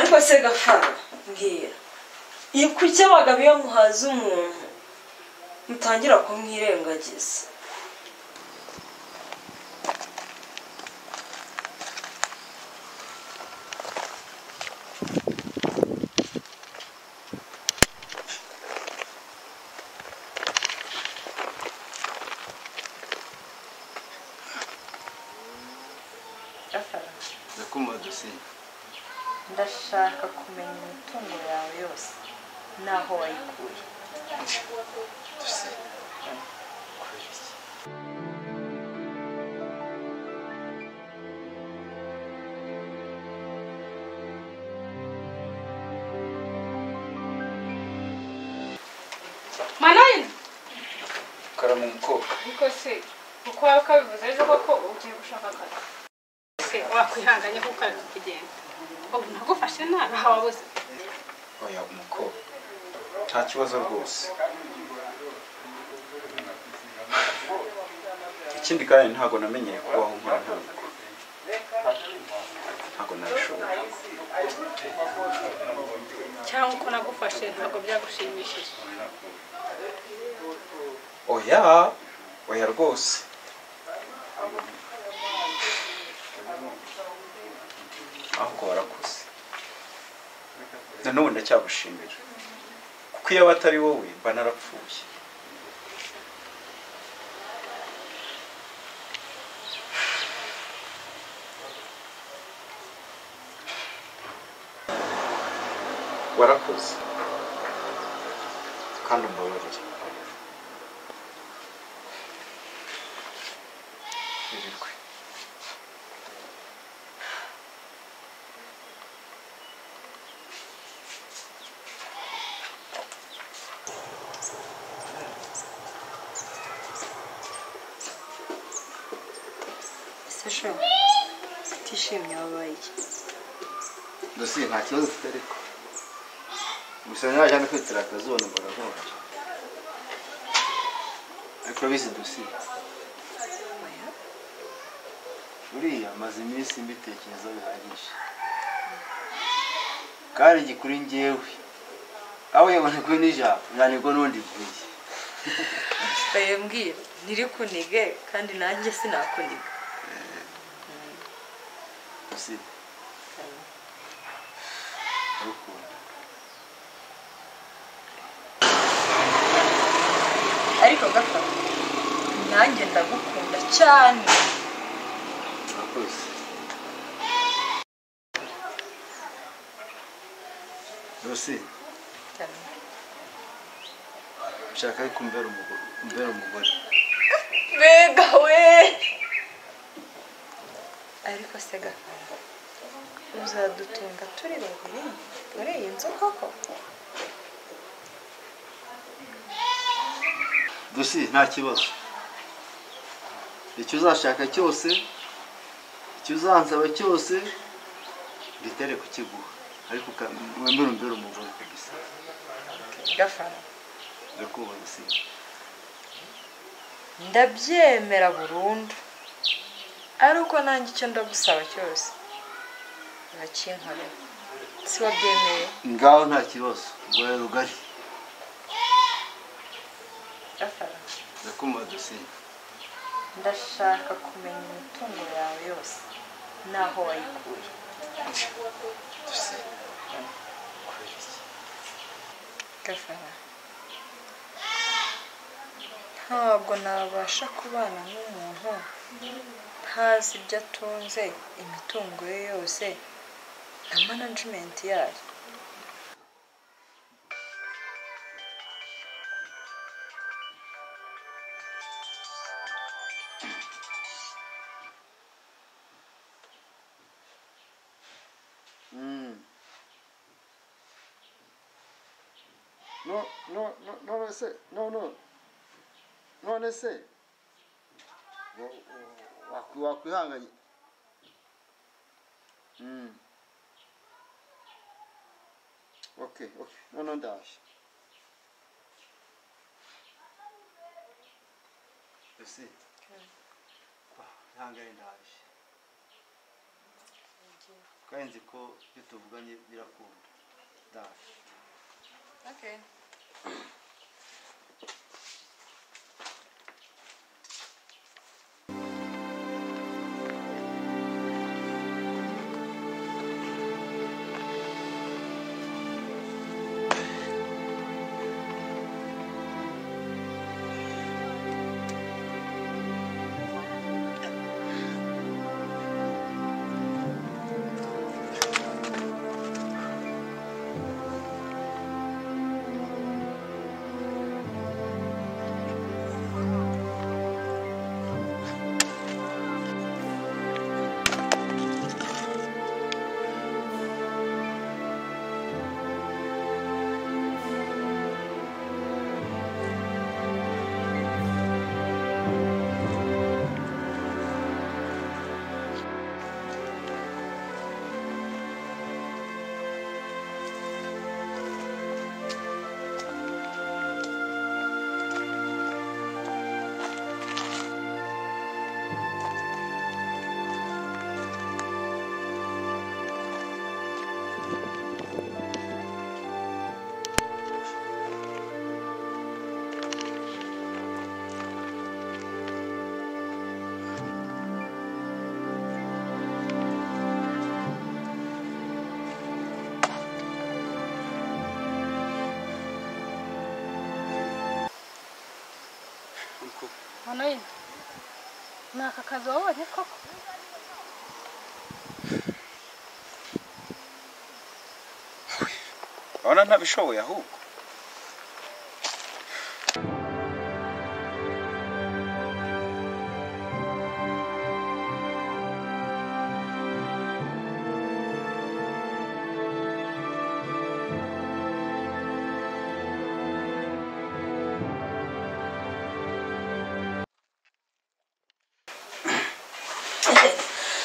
ariko se Gafara mbwira iyi kuki abagabo iyo muhaza umuntu mutangira kumwirengagiza Gafara ndakumva Dusi ndashaka kumenya imitungo yawe yose naho wayikuye Dusi Manayini karamu mukobwa ariko se uko waba ukabivuze ejo koko ugiye gushaka akazi se wakwihanganye kuko ari kugenda ubu nagufashe nabi aha wabuze oya mukobwa nta kibazo rwose ikindi kandi ntabwo namenyeye kubaho nkora ntabwo nabishobora cyangwa uko nagufashe ntabwo byagushimishije oya rwose ahubwo warakoze nanone ndacyagushimira kuko iyo aba atari wowe mba narapfuye warakoze kandi umbabarire birirwe Sasha utishimye wabaye iki Dusi nta kibazo ufite ariko gusa najyana kwitira akazuba numvaga nkonje ariko bizi Dusi buriya maze iminsi mbitekereza bihagije kandi gikuri njyewe aho yabona ko n'ijambo nyanirwa n'undi mvuye mbwira ntiri kunige kandi nanjye sinakuniga Dusi ariko Gafara nanjye ndagukunda cyane urakoze Dusi nshaka ko umbera umugore mbega we ariko se Gafara uzadutunga turi babiri muri iyi nzu koko Dusi nta kibazo icyo uzashaka cyose icyo uzansaba cyose nditere kukiguha ariko wembere umbere umugore kabisa Gafara ndakubaha Dusi ndabyemera burundu ariko nanjye icyo ndagusaba cyose urakinkorera si wabyemeye ngaho nta kibazo ngoya rugari Gafara ndakumva Dusi ndashaka kumenya imitungo yawe yose naho wayikuye Dusi Gafara ntabwo nabasha kubana n'umuntu ntazi ibyo atunze imitungo ye yose na management yayo none se wakwihanganye okay none ndaje Dusi ihangane ndaje kandi nzi ko iyo tuvuganye birakunda ndaje. Okay. Manoyi, ni aka kazi wabonye koko? Urabona ntabishoboye ahubwo.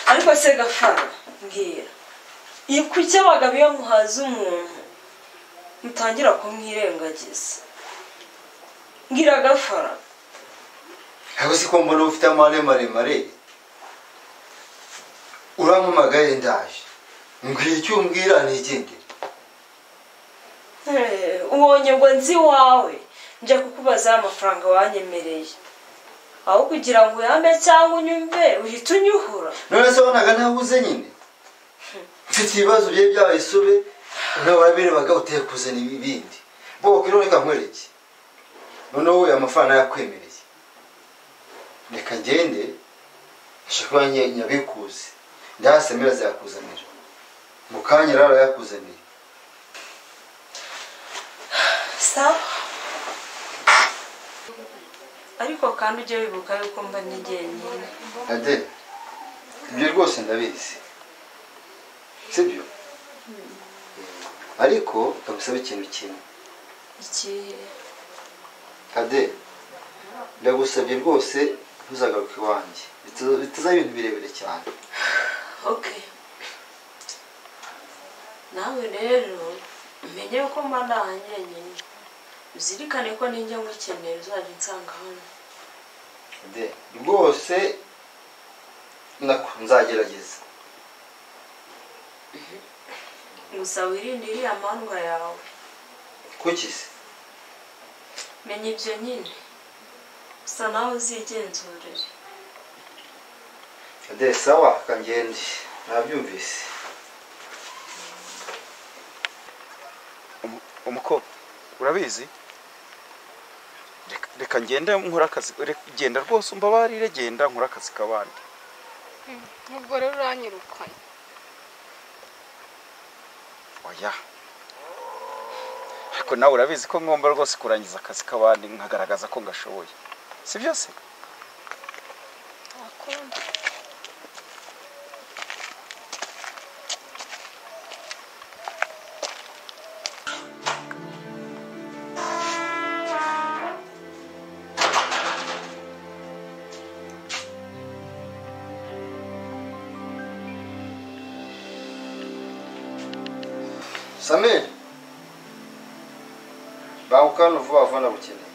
ariko se Gafara mbwira iyi kuki abagabo iyo muhaza umuntu mutangira kumwirengagiza? Ngira Gafara, Aho si ko mbona ufite amare maremare. Urampamagaye ndaje. Mbwira icyo umbwira nigende. ubonye ngo nzi wawe nje kukubaza amafaranga wanyemereye, aho kugira ngo uyambe cyangwa unyumve uhita unyuhura. None se wonaga ntabuze nyine. Mfite ibibazo bye by'abayisube n'ababirebaga uteye kuzana ibindi. Bo kiroreka nkwereke. None wowe amafaranga yakwemereye. Reka ngende nshaka nyabikuze. Ndasemera zakuzanira. Mukanya rara yakuzanira. Sawa. Ariko kandi ujye wibuka yuko mba nijyenyine. Ade, ibyo rwose ndabizi. Sibyo? Ariko ndagusaba ikintu kimwe. Iki? Ade, ndagusabye rwose ntuzagaruke iwanjye. Bitazaba ibintu birebire cyane. Okay. Nawe rero umenye ko mba ndanyenyine. Uzirikane ko ninjye ngukeneye uzajya nsanga hano. Ade, rwose nzagerageza. Gusa wirinde iriya mandwa yawe. Kuki se? Menya ibyo nyine. Gusa nawe uzigenzurire. Ade, sawa kangende. Nabyumvise. Umukobwa urabizi? Reka ngende nkora akazi, genda rwose umbabarire, genda nkora akazi kabandi. Ubwo rero uranyirukanye. Oya. Ariko nawe urabizi ko ngomba rwose kurangiza akazi kabandi nkagaragaza ko ngashoboye. Si byose? Akunda. Samir. Baukano vuba vuba nabukeneye.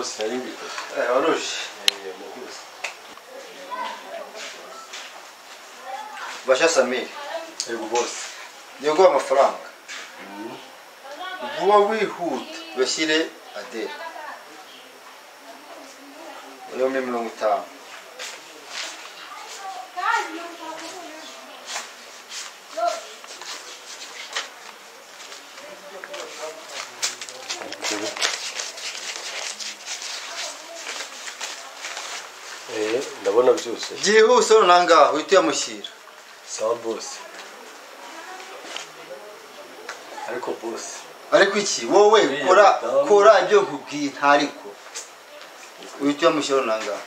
bose nari mbitoye. waruje Muguzi. basha Samir Yego bose. yego amafaranga vuba wihuta bashyire Adele uyo 50. Ndabona byose. byihuse nonangaho uhita uyamushyira. Sawa bose. Ariko bose. Ariko iki wowe kora ibyo nkubwiye ntariko uhita uyamushyira nonangaho.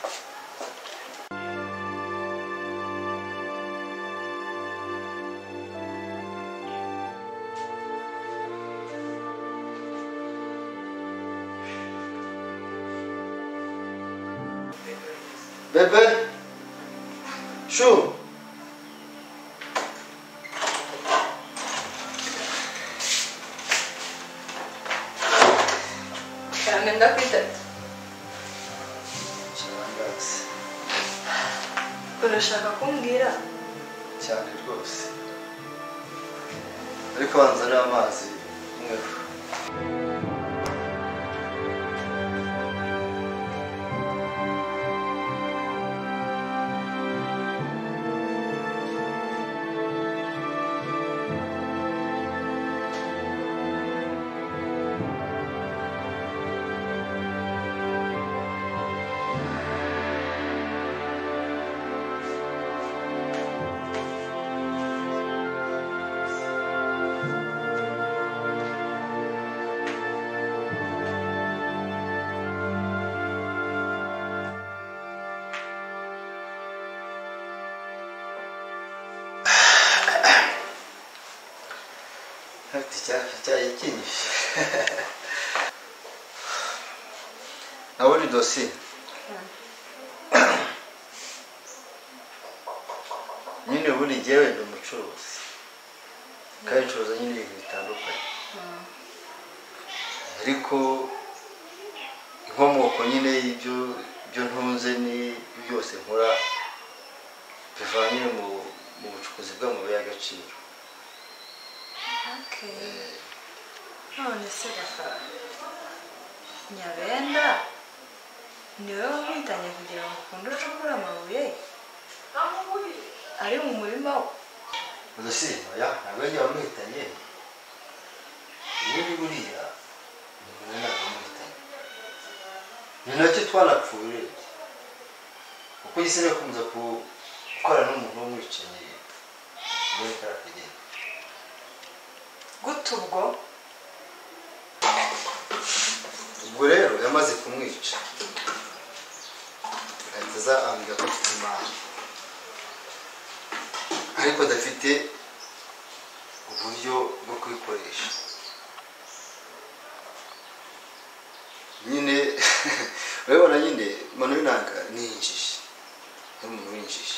Bebe Şu cyane ndakwitata Shangazi urashaka kumbwira cyane rwose ariko banzanira amazi mwefu. Cyayi kinyishe nabona idosiye nyine ubundi jyewe ndi umucuruzi kandi ncuruza nyine ibintu bitandukanye ariko inkomoko nyine y'ibyo ntunze ni byose nkora bivanye mu bucukuzi bw'amabuye y'agaciro. none se gafa Nyabenda niwe wamwitanye kugira ngo ukunde ucukure amabuye ari mu murima we? Udasiye oya ntabwo yagiye wamwitanye ubundi buriya umuntu ntabwo wamwitanye ni nacyo twanapfuye urebye kuko gisebe kumza gukorana n'umuntu w'umwicanyi muri karakagenda gute ubwo rero yamaze kumwica ahita aza ambwira ko afite imana ariko adafite uburyo bwo kubikoresha nyine urabona nyine mano y'inanga ni injiji ari umuntu w'injiji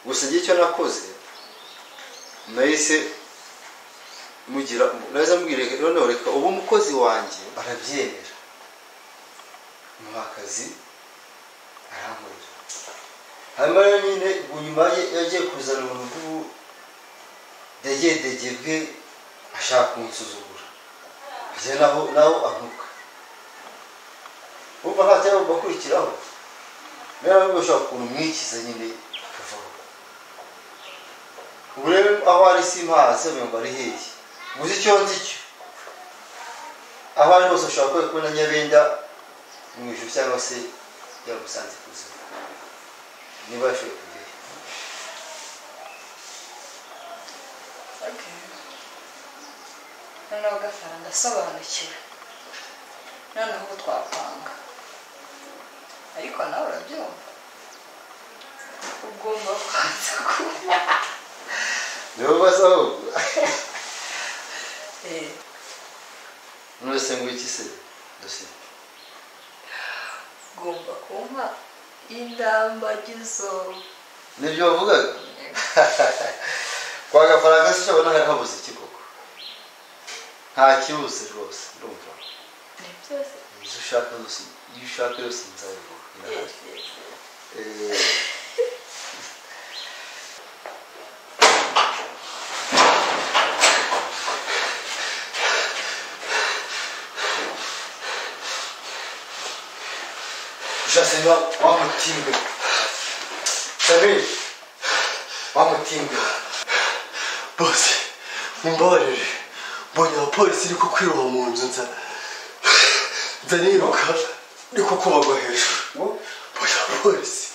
gusa igihe icyo nakoze nahise mugira nahise mubwire noneho reka ubu umukozi wanjye arabyemera muha akazi arankorera hanyuma rero nyine nyuma yagiye kuzana ubuntu bw'ubudegedege bwe ashaka kunsuzugura ajya naho antuka urumva nta cyaba bakurikiraho rero bashaka ukuntu mwikiza nyine akavaho ubu rero aho ari simpazi ngo ari hehe gusa icyo nzi cyo aho ari hose ushobora kubona Nyabenda mu ijuru cyangwa se yamusanze ku buzima niba yashoboye kugera. noneho gafara ndasobanukiwe noneho ubu twapanga ariko nawe urabyumva ugomba kubanza kuba niba basa ahubwo nonese ngo iki se dosiye ugomba kumpa indambagizo nibyo wavugaga kwa gafaranga se ushobora nakabuze iki koko nta kibuze rwose ndumva ni byose ibyo ushaka zose iyo ushaka yose nzabiguha. Ushasema wamutimbe. Sabe? Wamutimbe. Boss, mumbabarire. Mbonye abapolisi iri kukwiroha mu nzu nza niruka niko kubagwa hejuru. Mbonye abapolisi.